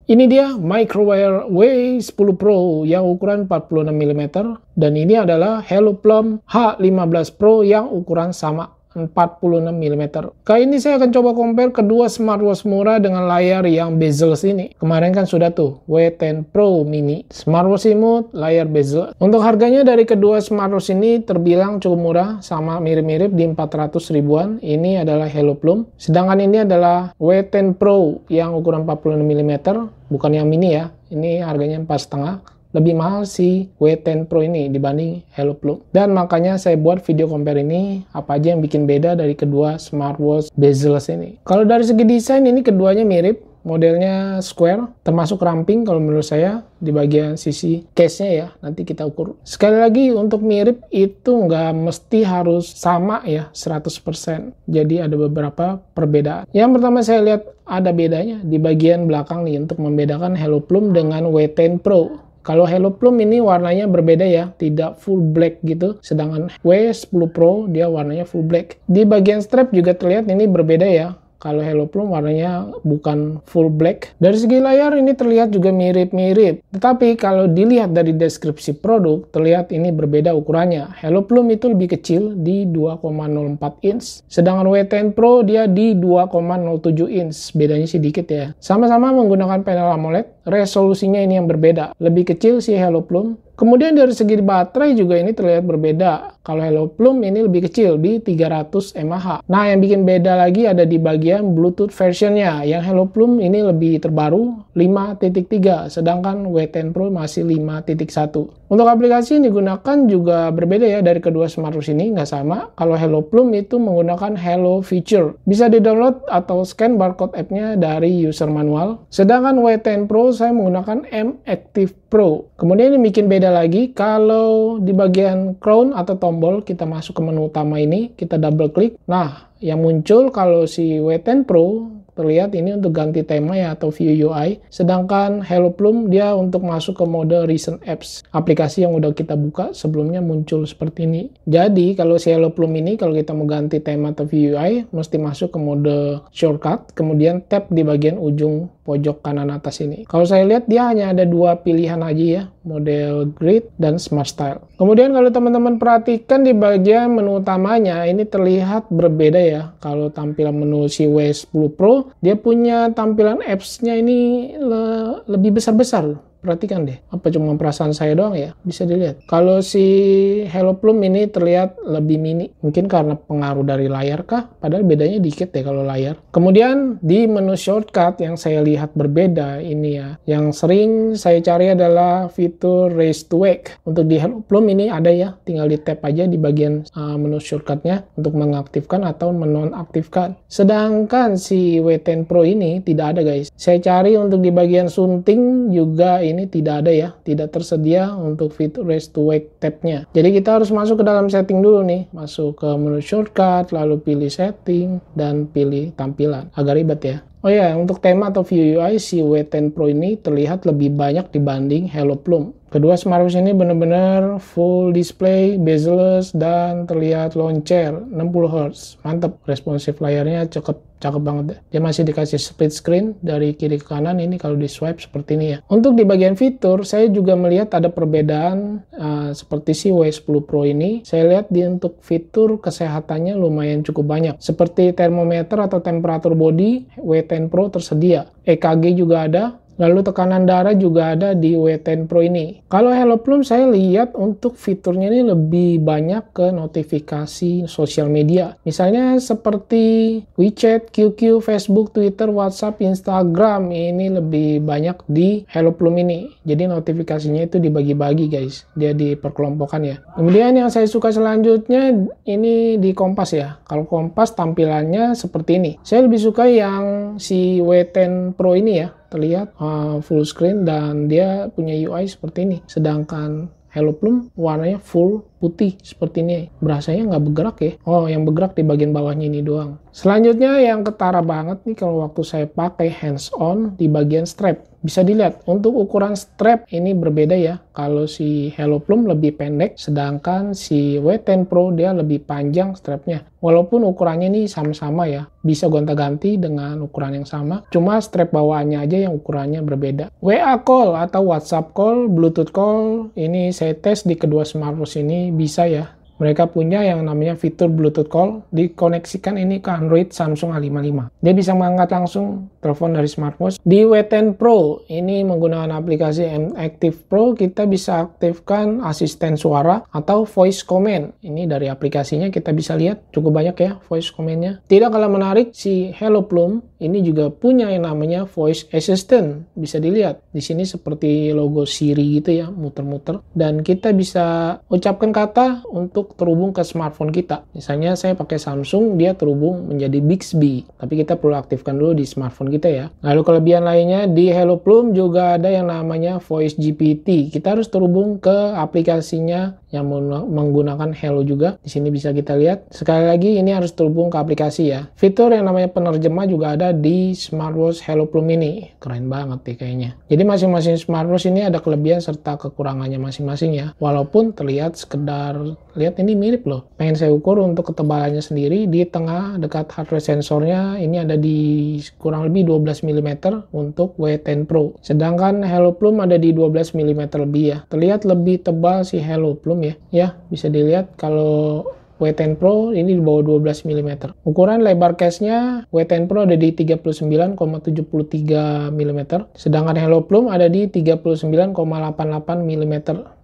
Ini dia Microwire W10 Pro yang ukuran 46 mm dan ini adalah Helloplum H15 Pro yang ukuran sama 46 mm. Kali ini saya akan coba compare kedua smartwatch murah dengan layar yang bezel ini. Kemarin kan sudah tuh W10 Pro Mini, smartwatch imut, layar bezel. Untuk harganya dari kedua smartwatch ini terbilang cukup murah, sama mirip-mirip di 400 ribuan. Ini adalah Helloplum. Sedangkan ini adalah W10 Pro yang ukuran 46 mm, bukan yang mini ya. Ini harganya 4,5. Lebih mahal si W10 Pro ini dibanding Helloplum. Dan makanya saya buat video compare ini, apa aja yang bikin beda dari kedua smartwatch bezel ini. Kalau dari segi desain ini keduanya mirip, modelnya square, termasuk ramping kalau menurut saya di bagian sisi case-nya ya, nanti kita ukur. Sekali lagi untuk mirip itu nggak mesti harus sama ya 100%. Jadi ada beberapa perbedaan. Yang pertama saya lihat ada bedanya di bagian belakang nih untuk membedakan Helloplum dengan W10 Pro. Kalau Helloplum ini warnanya berbeda ya, tidak full black gitu. Sedangkan W10 Pro dia warnanya full black. Di bagian strap juga terlihat ini berbeda ya. Kalau Helloplum warnanya bukan full black. Dari segi layar ini terlihat juga mirip-mirip. Tetapi kalau dilihat dari deskripsi produk, terlihat ini berbeda ukurannya. Helloplum itu lebih kecil di 2,04 inch. Sedangkan W10 Pro dia di 2,07 inch. Bedanya sedikit ya. Sama-sama menggunakan panel AMOLED. Resolusinya ini yang berbeda. Lebih kecil si Helloplum. Kemudian dari segi baterai juga ini terlihat berbeda. Kalau Helloplum ini lebih kecil di 300 mAh. Nah, yang bikin beda lagi ada di bagian Bluetooth versionnya. Yang Helloplum ini lebih terbaru 5.3, sedangkan W10 Pro masih 5.1. Untuk aplikasi yang digunakan juga berbeda ya dari kedua smartwatch ini, nggak sama. Kalau Helloplum itu menggunakan Hello Feature. Bisa di-download atau scan barcode app-nya dari user manual. Sedangkan W10 Pro saya menggunakan M Active Pro. Kemudian yang bikin beda lagi, kalau di bagian crown atau tombol kita masuk ke menu utama ini, kita double klik. Nah, yang muncul kalau si W10 Pro terlihat ini untuk ganti tema ya atau view UI. Sedangkan Helloplum dia untuk masuk ke mode recent apps. Aplikasi yang udah kita buka sebelumnya muncul seperti ini. Jadi kalau si Helloplum ini kalau kita mau ganti tema atau view UI mesti masuk ke mode shortcut. Kemudian tap di bagian ujung pojok kanan atas ini. Kalau saya lihat dia hanya ada dua pilihan aja ya. Model Grid dan Smart Style. Kemudian kalau teman-teman perhatikan di bagian menu utamanya ini terlihat berbeda ya. Kalau tampilan menu si W10 Pro dia punya tampilan apps-nya ini lebih besar-besar. Perhatikan deh, apa cuma perasaan saya doang ya? Bisa dilihat. Kalau si Helloplum ini terlihat lebih mini. Mungkin karena pengaruh dari layar kah? Padahal bedanya dikit deh kalau layar. Kemudian di menu shortcut yang saya lihat berbeda ini ya. Yang sering saya cari adalah fitur Raise to Wake. Untuk di Helloplum ini ada ya. Tinggal di tap aja di bagian menu shortcutnya untuk mengaktifkan atau menonaktifkan. Sedangkan si W10 Pro ini tidak ada guys. Saya cari untuk di bagian sunting juga ini tidak ada ya, tidak tersedia untuk fitur Raise to Wake tab-nya. Jadi kita harus masuk ke dalam setting dulu nih, masuk ke menu shortcut, lalu pilih setting dan pilih tampilan. Agak ribet ya. Oh ya, untuk tema atau view UI si W10 Pro ini terlihat lebih banyak dibanding Helloplum. Kedua smartwatch ini benar-benar full display, bezel-less, dan terlihat launcher 60 Hz. Mantap, responsif layarnya cakep banget deh. Dia masih dikasih split screen dari kiri ke kanan, ini kalau di swipe seperti ini ya. Untuk di bagian fitur, saya juga melihat ada perbedaan seperti si W10 Pro ini. Saya lihat untuk fitur kesehatannya lumayan cukup banyak. Seperti termometer atau temperatur body, W10 Pro tersedia. EKG juga ada. Lalu tekanan darah juga ada di W10 Pro ini. Kalau Helloplum saya lihat untuk fiturnya ini lebih banyak ke notifikasi sosial media. Misalnya seperti WeChat, QQ, Facebook, Twitter, WhatsApp, Instagram. Ini lebih banyak di Helloplum ini. Jadi notifikasinya itu dibagi-bagi guys. Dia diperkelompokkan ya. Kemudian yang saya suka selanjutnya ini di Kompas ya. Kalau Kompas tampilannya seperti ini. Saya lebih suka yang si W10 Pro ini ya. Terlihat full screen dan dia punya UI seperti ini. Sedangkan Helloplum warnanya full putih seperti ini. Berasanya nggak bergerak ya. Oh, yang bergerak di bagian bawahnya ini doang. Selanjutnya yang ketara banget nih kalau waktu saya pakai hands on di bagian strap. Bisa dilihat untuk ukuran strap ini berbeda ya. Kalau si Hello Plum lebih pendek, sedangkan si W10 Pro dia lebih panjang strapnya. Walaupun ukurannya ini sama-sama ya, bisa gonta-ganti dengan ukuran yang sama. Cuma strap bawaannya aja yang ukurannya berbeda. WA call atau WhatsApp call, Bluetooth call, ini saya tes di kedua smartwatch ini bisa ya. Mereka punya yang namanya fitur Bluetooth call, dikoneksikan ini ke Android Samsung A55. Dia bisa mengangkat langsung telepon dari smartwatch. Di W10 Pro, ini menggunakan aplikasi M-Active Pro, kita bisa aktifkan asisten suara atau voice command. Ini dari aplikasinya kita bisa lihat, cukup banyak ya voice command-nya. Tidak kalah menarik, si Hello Plum ini juga punya yang namanya voice assistant. Bisa dilihat, di sini seperti logo Siri gitu ya, muter-muter. Dan kita bisa ucapkan kata untuk terhubung ke smartphone kita. Misalnya saya pakai Samsung, dia terhubung menjadi Bixby. Tapi kita perlu aktifkan dulu di smartphone kita ya. Lalu kelebihan lainnya di Hello Plum juga ada yang namanya Voice GPT. Kita harus terhubung ke aplikasinya yang menggunakan Hello juga. Di sini bisa kita lihat. Sekali lagi ini harus terhubung ke aplikasi ya. Fitur yang namanya penerjemah juga ada di smartwatch Hello Plum ini. Keren banget nih kayaknya. Jadi masing-masing smartwatch ini ada kelebihan serta kekurangannya masing-masing ya. Walaupun terlihat sekedar, lihat ini mirip loh. Pengen saya ukur untuk ketebalannya sendiri, di tengah dekat heart rate sensornya ini ada di kurang lebih 12 mm untuk W10 Pro. Sedangkan Hello Plum ada di 12 mm lebih ya. Terlihat lebih tebal si Hello Plum ya. Ya, bisa dilihat kalau W10 Pro ini di bawah 12 mm. Ukuran lebar case-nya W10 Pro ada di 39,73 mm, sedangkan Hello Plum ada di 39,88 mm.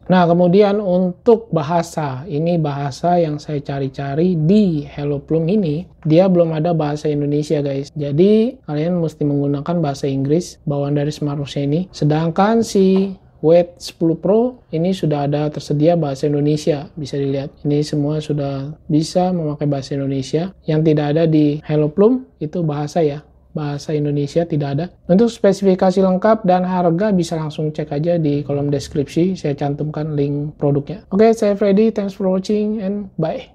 Nah, kemudian untuk bahasa, ini bahasa yang saya cari-cari di Hello Plum ini, dia belum ada bahasa Indonesia guys. Jadi, kalian mesti menggunakan bahasa Inggris bawaan dari smartwatch ini. Sedangkan si W10 Pro ini sudah ada tersedia bahasa Indonesia, bisa dilihat. Ini semua sudah bisa memakai bahasa Indonesia. Yang tidak ada di Hello Plum itu bahasa ya. Bahasa Indonesia tidak ada. Untuk spesifikasi lengkap dan harga bisa langsung cek aja di kolom deskripsi. Saya cantumkan link produknya. Oke, saya Freddy. Thanks for watching and bye.